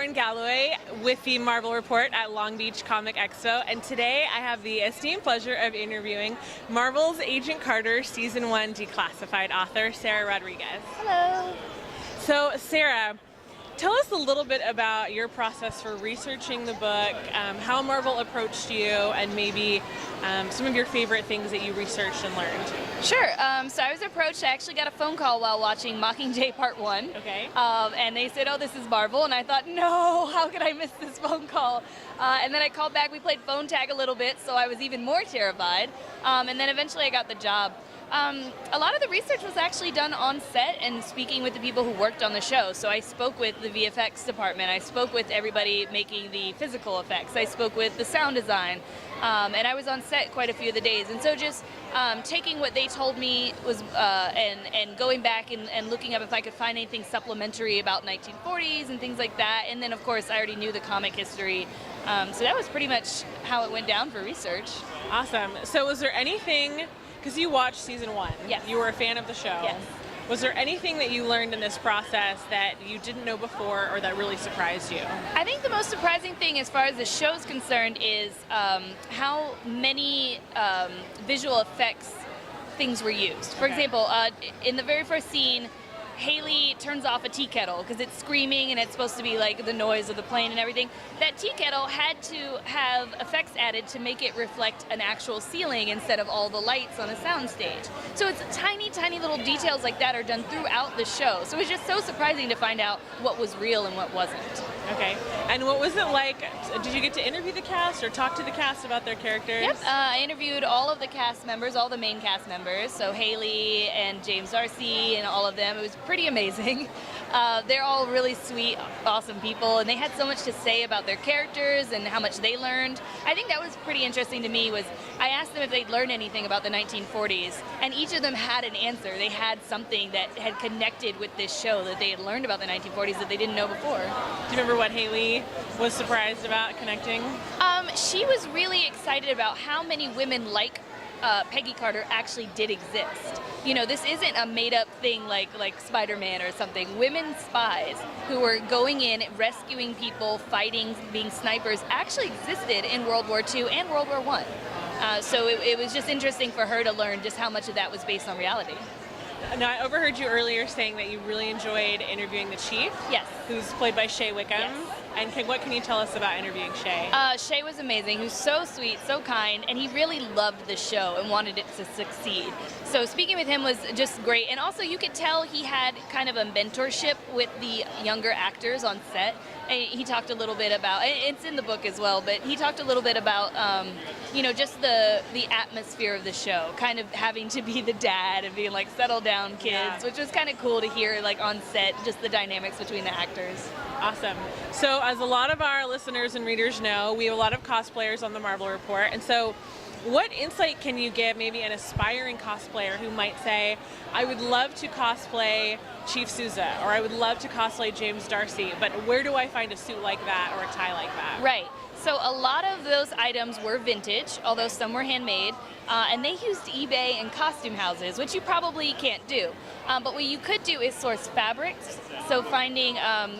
Lauren Gallaway with the Marvel Report at Long Beach Comic Expo, and today I have the esteemed pleasure of interviewing Marvel's Agent Carter Season 1 Declassified author, Sarah Rodriguez. Hello. So, Sarah, tell us a little bit about your process for researching the book, how Marvel approached you, and maybe some of your favorite things that you researched and learned. Sure. So I was approached. I actually got a phone call while watching Mockingjay Part 1. Okay. And they said, oh, this is Marvel. And I thought, no, how could I miss this phone call? And then I called back. We played phone tag a little bit, so I was even more terrified. And then eventually I got the job. A lot of the research was actually done on set and speaking with the people who worked on the show. So I spoke with the VFX department, I spoke with everybody making the physical effects, I spoke with the sound design, and I was on set quite a few of the days. And so just taking what they told me was, and going back and looking up if I could find anything supplementary about 1940s and things like that. And then of course I already knew the comic history. So that was pretty much how it went down for research. Awesome. So was there anything, because you watched Season 1, yes. You were a fan of the show. Yes. Was there anything that you learned in this process that you didn't know before or that really surprised you? I think the most surprising thing as far as the show's concerned is how many visual effects things were used. For example, in the very first scene, Haley turns off a tea kettle because it's screaming and it's supposed to be like the noise of the plane and everything. That tea kettle had to have effects added to make it reflect an actual ceiling instead of all the lights on a soundstage. So it's tiny, tiny little details like that are done throughout the show. So it was just so surprising to find out what was real and what wasn't. Okay. And what was it like? Did you get to interview the cast or talk to the cast about their characters? Yep. I interviewed all of the cast members, all the main cast members. So Haley and James Darcy and all of them. It was pretty amazing. They're all really sweet, awesome people, and they had so much to say about their characters and how much they learned. I think that was pretty interesting to me. Was I asked them if they'd learned anything about the 1940s, and each of them had an answer. They had something that had connected with this show that they had learned about the 1940s that they didn't know before. Do you remember what Haley was surprised about connecting? She was really excited about how many women like Peggy Carter actually did exist. You know, this isn't a made-up thing like Spider-Man or something. Women spies who were going in, rescuing people, fighting, being snipers, actually existed in World War II and World War I. So it was just interesting for her to learn just how much of that was based on reality. Now, I overheard you earlier saying that you really enjoyed interviewing the Chief. Yes. Who's played by Shea Wickham. Yes. And what can you tell us about interviewing Shea? Shea was amazing. He was so sweet, so kind, and he really loved the show and wanted it to succeed. So speaking with him was just great. And also you could tell he had kind of a mentorship with the younger actors on set. And he talked a little bit about, it's in the book as well, but he talked a little bit about, you know, just the atmosphere of the show, kind of having to be the dad and being like, settle down, kids, yeah. Which was kind of cool to hear, like on set, just the dynamics between the actors. Awesome. So as a lot of our listeners and readers know, we have a lot of cosplayers on the Marvel Report, and so what insight can you give maybe an aspiring cosplayer who might say, I would love to cosplay Chief Sousa, or I would love to cosplay James Darcy, but where do I find a suit like that or a tie like that? Right. So a lot of those items were vintage, although some were handmade, and they used eBay and costume houses, which you probably can't do. But what you could do is source fabrics, so finding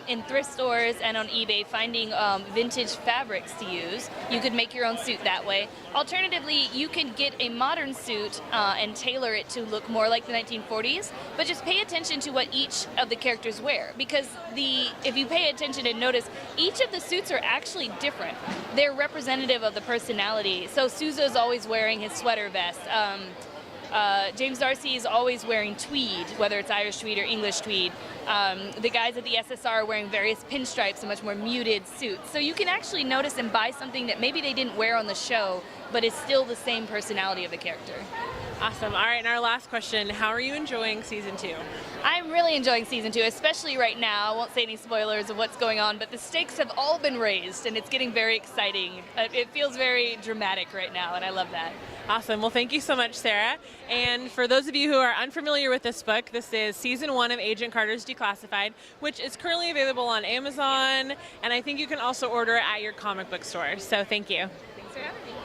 in thrift stores and on eBay, finding vintage fabrics to use. You could make your own suit that way. Alternatively, you can get a modern suit and tailor it to look more like the 1940s, but just pay attention to what each of the characters wear, because if you pay attention and notice, each of the suits are actually different. They're representative of the personality. So Sousa's always wearing his sweater vest. James Darcy is always wearing tweed, whether it's Irish tweed or English tweed. The guys at the SSR are wearing various pinstripes and much more muted suits. So you can actually notice and buy something that maybe they didn't wear on the show, but is still the same personality of the character. Awesome. All right, and our last question, how are you enjoying Season 2? I'm really enjoying Season 2, especially right now. I won't say any spoilers of what's going on, but the stakes have all been raised, and it's getting very exciting. It feels very dramatic right now, and I love that. Awesome. Well, thank you so much, Sarah. And for those of you who are unfamiliar with this book, this is Season 1 of Agent Carter's Declassified, which is currently available on Amazon, and I think you can also order it at your comic book store. So thank you. Thanks for having me.